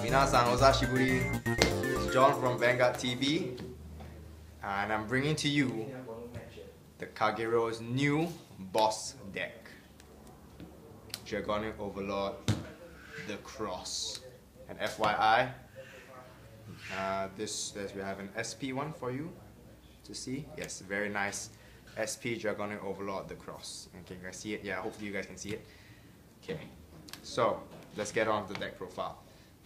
Minasan Ozashiburi, it's John from VanguardTV, and I'm bringing to you the Kagero's new boss deck, Dragonic Overlord, the Cross. And FYI, we have an SP one for you to see. Yes, very nice SP Dragonic Overlord, the Cross. And can you guys see it? Yeah, hopefully you guys can see it. Okay, so let's get on to the deck profile.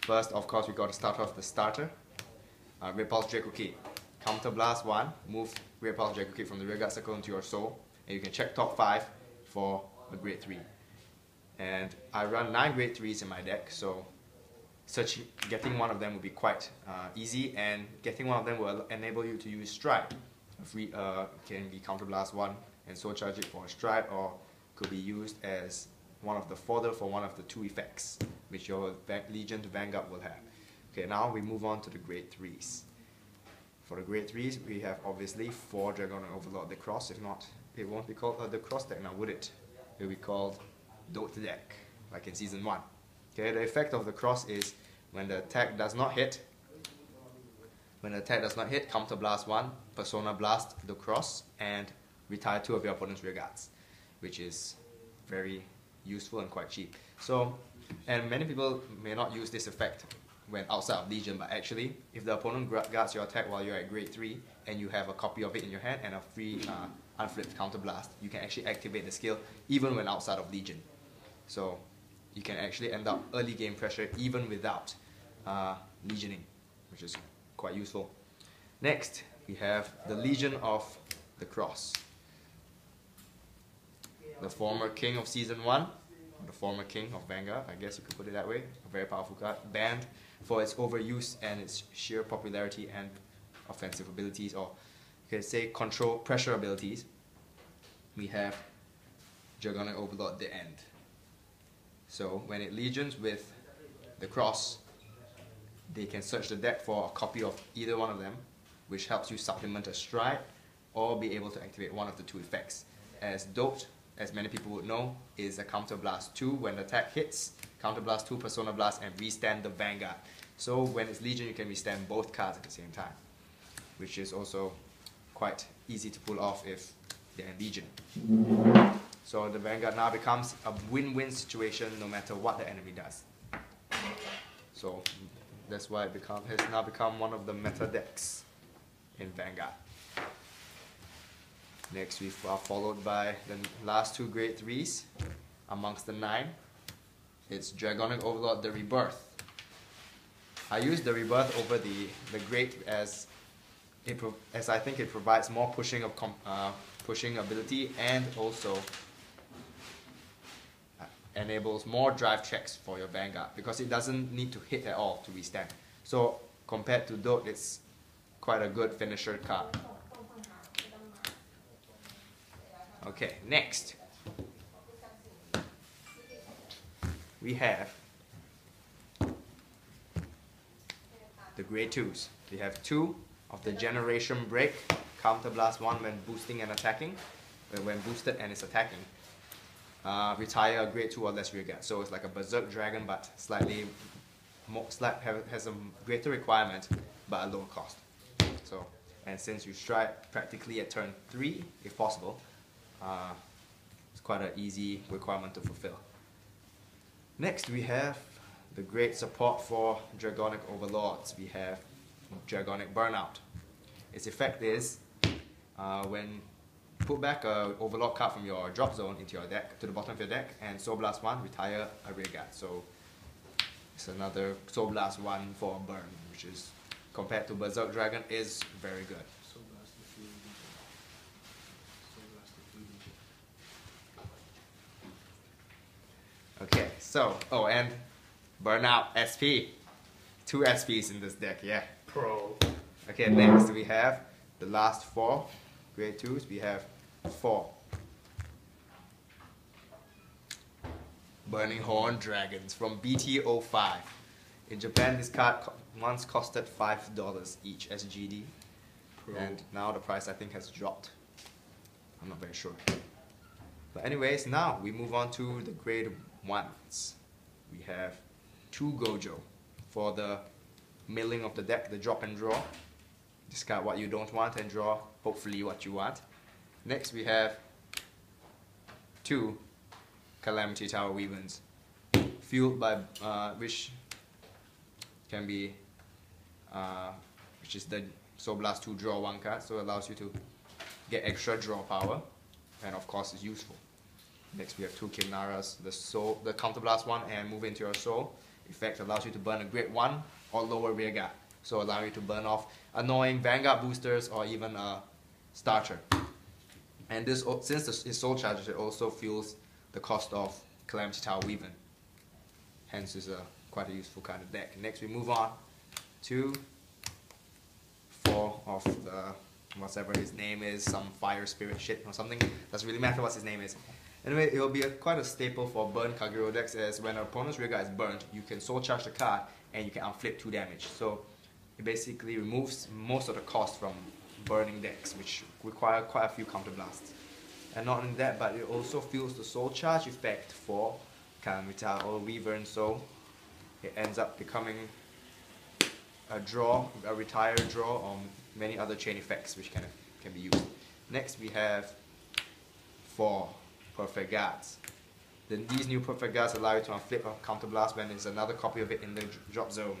First, of course, we got to start off the starter. Repulse Draco Key. Counter Blast 1, move Repulse Draco Key from the rearguard circle into your soul, and you can check top 5 for a grade 3. And I run 9 grade 3s in my deck, so getting one of them will be quite easy, and getting one of them will enable you to use Stride. Can be Counter Blast 1 and Soul Charge it for a Stride, or could be used as one of the fodder for one of the 2 effects which your Legion to Vanguard will have. Okay, now we move on to the grade 3s. For the grade 3s, we have obviously 4 Dragonic Overlord the Cross. If not, it won't be called the Cross deck now, would it? It will be called Dote deck, like in Season 1. Okay, the effect of the Cross is when the attack does not hit, Counter Blast 1, Persona Blast the Cross, and retire 2 of your opponent's rearguards, which is very useful and quite cheap. So, and many people may not use this effect when outside of Legion, but actually, if the opponent guards your attack while you're at grade 3 and you have a copy of it in your hand and a free unflipped Counter Blast, you can actually activate the skill even when outside of Legion. So you can actually end up early game pressure even without Legioning, which is quite useful. Next, we have the Legion of the Cross. The former king of Season 1, the former king of Vanguard, I guess you could put it that way, a very powerful card, banned for its overuse and its sheer popularity and offensive abilities, or you could say control pressure abilities. We have Dragonic Overlord the End. So when it legions with the Cross, they can search the deck for a copy of either one of them, which helps you supplement a Stride or be able to activate one of the 2 effects. As Dote, as many people would know, is a Counter Blast 2 when the attack hits, Counter Blast 2, Persona Blast, and restand the Vanguard. So when it's Legion, you can restand both cards at the same time, which is also quite easy to pull off if they're in Legion. So the Vanguard now becomes a win-win situation no matter what the enemy does. So that's why it has now become one of the meta decks in Vanguard. Next, we are followed by the last 2 grade 3s amongst the 9. It's Dragonic Overlord the Rebirth. I use the Rebirth over the grade as I think it provides more pushing ability, and also enables more drive checks for your Vanguard because it doesn't need to hit at all to restand. So compared to Dote, it's quite a good finisher card. Okay, next we have the grade 2s. We have 2 of the Generation Break, Counter Blast 1 when boosting and attacking, when boosted and is attacking. Retire a grade 2 or less rearguard. So it's like a Berserk Dragon, but slightly more, has a greater requirement but a lower cost. So, and since you strike practically at turn 3, if possible, it's quite an easy requirement to fulfill. Next, we have the great support for Dragonic Overlords. We have Dragonic Burnout. Its effect is when put back an Overlord card from your drop zone into your deck, to the bottom of your deck, and Soul Blast 1, retire a rearguard. So it's another Soul Blast 1 for a burn, which is, compared to Berserk Dragon, is very good. Okay, so, oh, and Burnout SP. 2 SPs in this deck, yeah. Pro. Okay, next we have the last 4 grade 2s. We have 4 Burning Horn Dragons from BT05. In Japan, this card once costed $5 each SGD. Pro. And now the price I think has dropped. I'm not very sure. But anyways, now we move on to the grade 1s. We have 2 Gojo for the milling of the deck, the drop and draw. Discard what you don't want and draw hopefully what you want. Next we have 2 Calamity Tower Weavers, fueled by which can be which is the Soul Blast 2 draw 1 card, so it allows you to get extra draw power, and of course is useful. Next we have 2 Kimnaras, the Counterblast 1 and move into your soul. Effect allows you to burn a grade 1 or lower rearguard, so allow you to burn off annoying Vanguard boosters or even a starter. And this, since it's soul charges, it also fuels the cost of Calamity Tower Weaver. Hence is quite a useful kind of deck. Next we move on to 4 of the whatever his name is, some fire spirit shit or something. Doesn't really matter what his name is. Anyway, it will be quite a staple for burn Kagero decks, as when an opponent's rearguard is burned, you can soul charge the card and you can unflip 2 damage. So it basically removes most of the cost from burning decks, which require quite a few counterblasts. And not only that, but it also fuels the soul charge effect for Calamity Tower Weaver, and so it ends up becoming a draw, a retire draw, or many other chain effects which can be used. Next we have 4 Perfect Guards. Then these new Perfect Guards allow you to unflip a counterblast when there's another copy of it in the drop zone.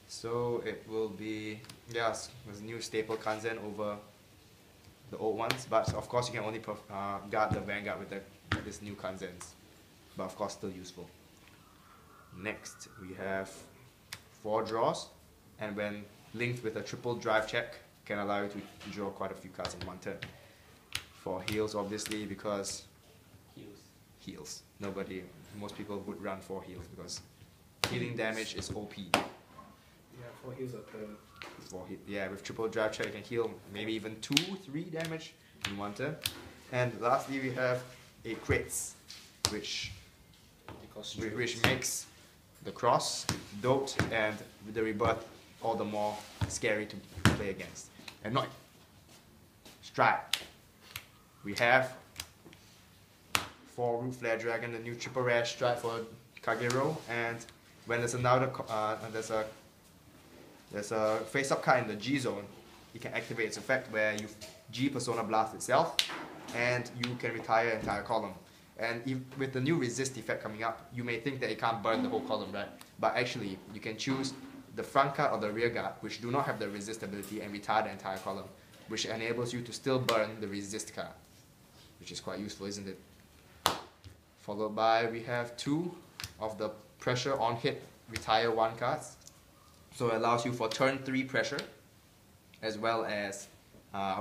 So it will be, yes, there's a new staple Kanzen over the old ones, but of course you can only guard the Vanguard with this new Kanzens, but of course still useful. Next we have 4 draws, and when linked with a triple drive check can allow you to draw quite a few cards in one turn. For heals, obviously, because heals. Most people would run 4 heals because healing damage is OP. Yeah, 4 heals a turn. Yeah, with triple drive check you can heal maybe even 2-3 damage in one turn. And lastly we have a crits, which makes the cross, dote, and the rebirth all the more scary to play against. And not strike. We have 4 Root Flare Dragon, the new triple rare strike for Kagero, and when there's another there's a face-up card in the G zone, you can activate its effect where you G Persona Blast itself, and you can retire an entire column. And with the new resist effect coming up, you may think that it can't burn the whole column, right? But actually, you can choose the front guard or the rear guard, which do not have the resist ability, and retire the entire column, which enables you to still burn the resist card, which is quite useful, isn't it? Followed by, we have 2 of the pressure on hit retire 1 cards. So it allows you for turn 3 pressure, as well as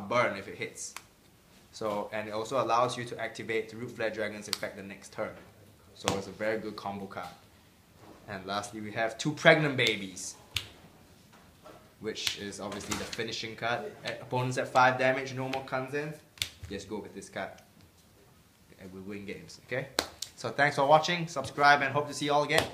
burn if it hits. So, and it also allows you to activate Root Flare Dragon's effect the next turn. So it's a very good combo card. And lastly, we have 2 Pregnant Babies, which is obviously the finishing card. Opponents at 5 damage, no more Kanzen. Just go with this card, and we'll win games. Okay. So thanks for watching. Subscribe, and hope to see you all again.